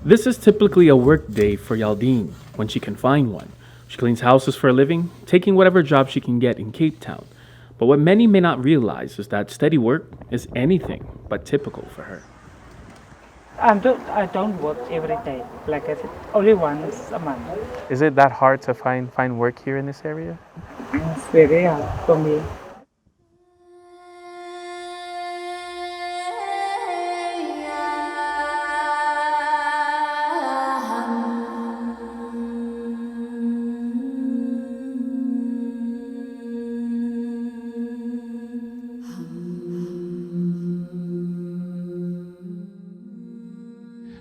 This is typically a work day for Yaldine, when she can find one. She cleans houses for a living, taking whatever job she can get in Cape Town. But what many may not realize is that steady work is anything but typical for her. I don't work every day. Like I said, only once a month. Is it that hard to find work here in this area? It's very hard for me.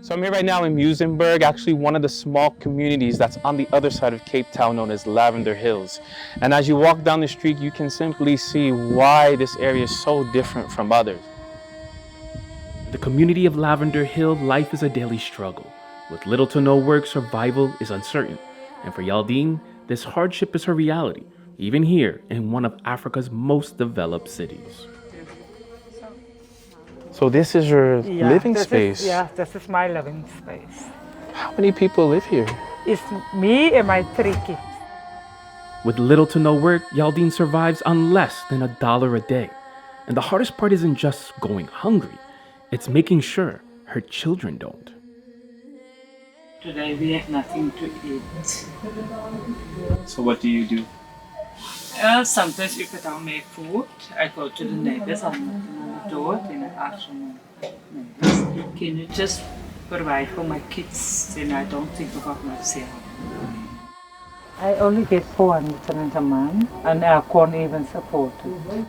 So I'm here right now in Muizenberg, actually one of the small communities that's on the other side of Cape Town known as Lavender Hills. And as you walk down the street, you can simply see why this area is so different from others. The community of Lavender Hill, life is a daily struggle. With little to no work, survival is uncertain. And for Yaldine, this hardship is her reality, even here in one of Africa's most developed cities. So this is your living space? This is my living space. How many people live here? It's me and my 3 kids. With little to no work, Yaldine survives on less than $1 a day. And the hardest part isn't just going hungry, it's making sure her children don't. Today we have nothing to eat. So what do you do? Sometimes if I don't make food, I go to the neighbors and do it in the afternoon. Neighbors, can you just provide for my kids and I don't think about myself? I only get 400 a month and I can't even support it.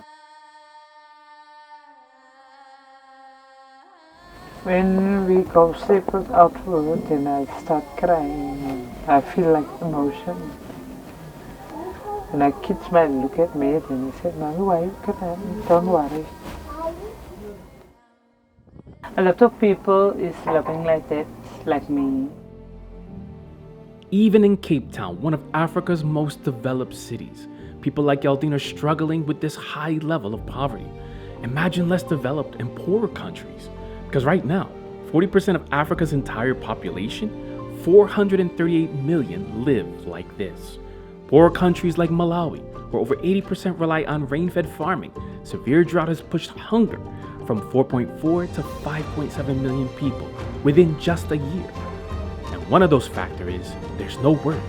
When we go separate outward, then I start crying. I feel like emotion. And my kids might look at me and they said, "Mommy, why you crying? Don't worry." A lot of people is living like that, like me. Even in Cape Town, one of Africa's most developed cities, people like Yaldine are struggling with this high level of poverty. Imagine less developed and poorer countries. Because right now, 40% of Africa's entire population, 438 million, live like this. Poorer countries like Malawi, where over 80% rely on rain-fed farming, severe drought has pushed hunger from 4.4 to 5.7 million people within just a year. And one of those factors is there's no work.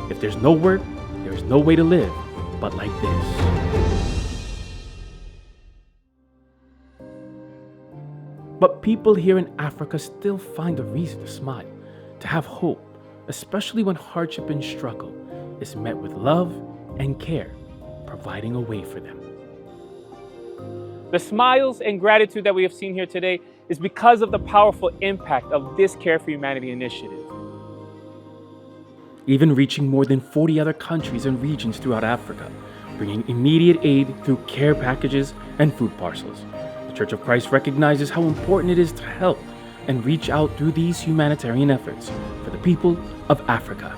If there's no work, there's no way to live but like this. But people here in Africa still find a reason to smile, to have hope, especially when hardship and struggle is met with love and care, providing a way for them. The smiles and gratitude that we have seen here today is because of the powerful impact of this Care for Humanity initiative. Even reaching more than 40 other countries and regions throughout Africa, bringing immediate aid through care packages and food parcels. The Church of Christ recognizes how important it is to help and reach out through these humanitarian efforts for the people of Africa.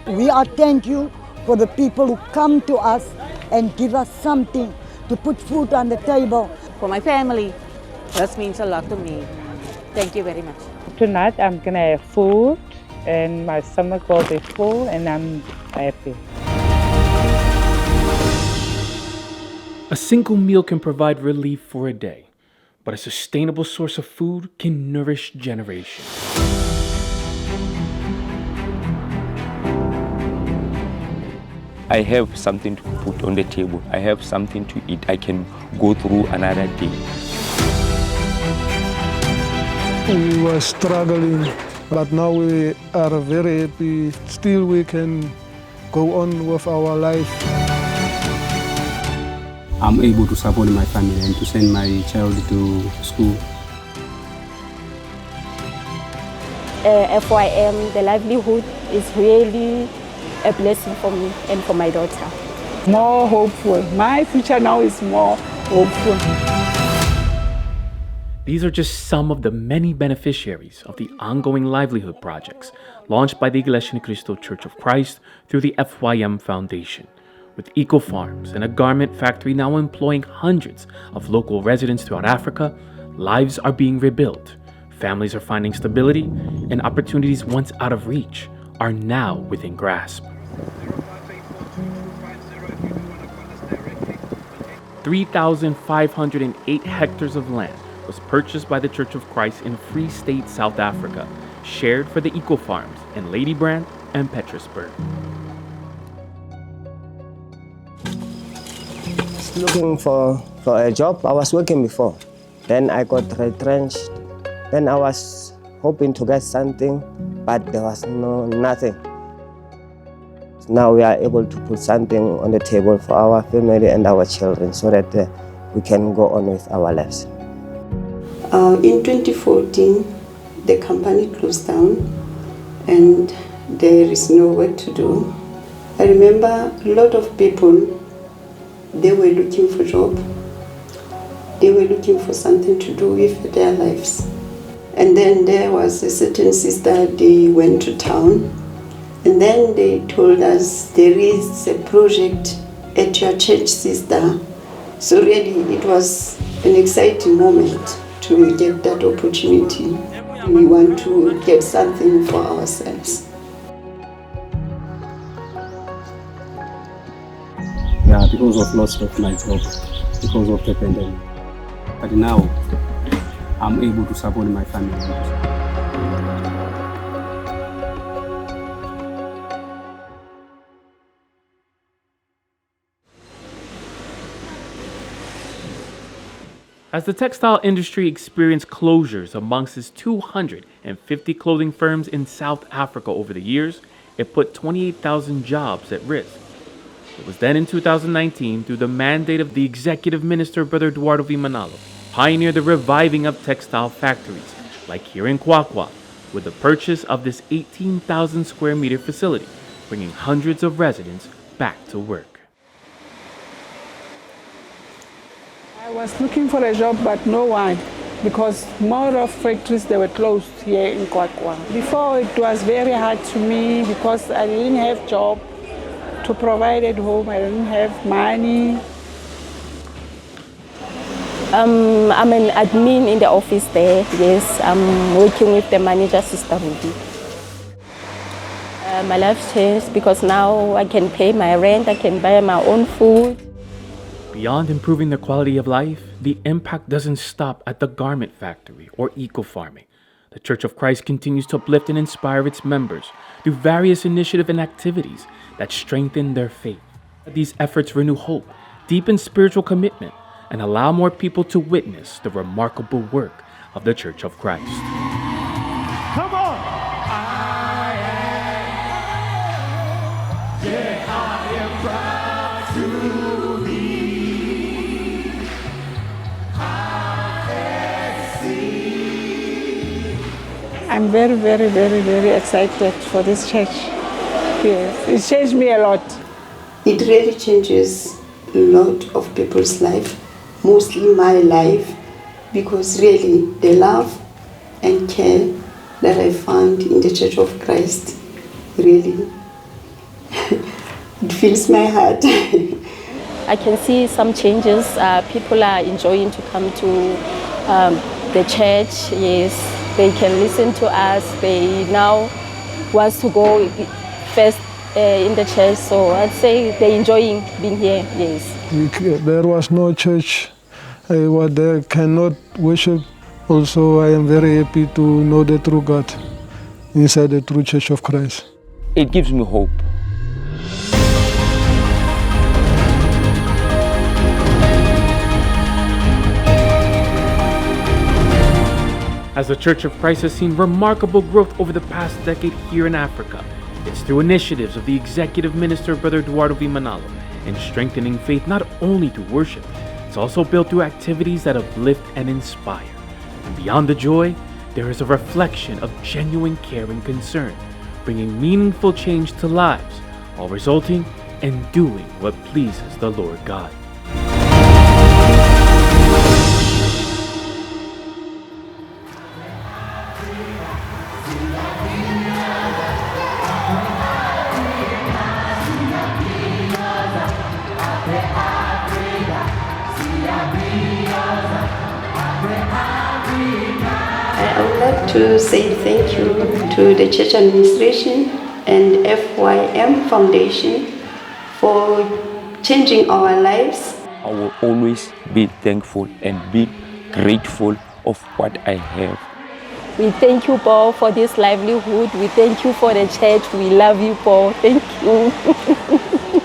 We are thank you for the people who come to us and give us something to put food on the table. For my family, that means a lot to me. Thank you very much. Tonight I'm gonna have food and my stomach will be full and I'm happy. A single meal can provide relief for a day, but a sustainable source of food can nourish generations. I have something to put on the table. I have something to eat. I can go through another day. We were struggling, but now we are very happy. Still we can go on with our life. I'm able to support my family and to send my child to school. FYM, the livelihood is really a blessing for me and for my daughter. More hopeful. My future now is more hopeful. These are just some of the many beneficiaries of the ongoing livelihood projects launched by the Iglesia Ni Cristo Church of Christ through the FYM Foundation. With eco-farms and a garment factory now employing hundreds of local residents throughout Africa, lives are being rebuilt, families are finding stability, and opportunities once out of reach are now within grasp. 3,508 hectares of land was purchased by the Church of Christ in Free State, South Africa, shared for the eco-farms in Ladybrand and Petrusburg. Looking for a job. I was working before. Then I got retrenched. Then I was hoping to get something, but there was nothing. Now we are able to put something on the table for our family and our children so that we can go on with our lives. In 2014, the company closed down and there is no work to do. I remember a lot of people, they were looking for a job. They were looking for something to do with their lives. And then there was a certain sister, they went to town. And then they told us there is a project at your church, sister. So really it was an exciting moment to get that opportunity. We want to get something for ourselves. Yeah, because of loss of my job, because of the pandemic. But now, I'm able to support my family. As the textile industry experienced closures amongst its 250 clothing firms in South Africa over the years, it put 28,000 jobs at risk. It was then in 2019, through the mandate of the executive minister, Brother Eduardo V. Manalo, pioneered the reviving of textile factories, like here in Kwakwa, with the purchase of this 18,000 square meter facility, bringing hundreds of residents back to work. I was looking for a job, but no one, because more of factories, they were closed here in Kwakwa. Before, it was very hard to me because I didn't have job to provide at home. I didn't have money. I'm an admin in the office there, yes. I'm working with the manager, Sister Ruby. My life changed because now I can pay my rent, I can buy my own food. Beyond improving the quality of life, the impact doesn't stop at the garment factory or eco-farming. The Church of Christ continues to uplift and inspire its members through various initiatives and activities that strengthen their faith. These efforts renew hope, deepen spiritual commitment, and allow more people to witness the remarkable work of the Church of Christ. Come on! I'm very, very, very, very excited for this church. Yes, it changed me a lot. It really changes a lot of people's life, mostly my life, because really the love and care that I find in the Church of Christ, really, it fills my heart. I can see some changes. People are enjoying to come to the church, yes. They can listen to us. They now want to go first in the church, so I'd say they're enjoying being here, yes. There was no church where they cannot worship. Also, I am very happy to know the true God inside the true Church of Christ. It gives me hope. As the Church of Christ has seen remarkable growth over the past decade here in Africa, it's through initiatives of the executive minister, Brother Eduardo V. Manalo, in strengthening faith not only through worship, it's also built through activities that uplift and inspire. And beyond the joy, there is a reflection of genuine care and concern, bringing meaningful change to lives, while resulting in doing what pleases the Lord God. to say thank you to the church administration and FYM Foundation for changing our lives. I will always be thankful and be grateful of what I have. We thank you, Paul, for this livelihood. We thank you for the church. We love you, Paul. Thank you.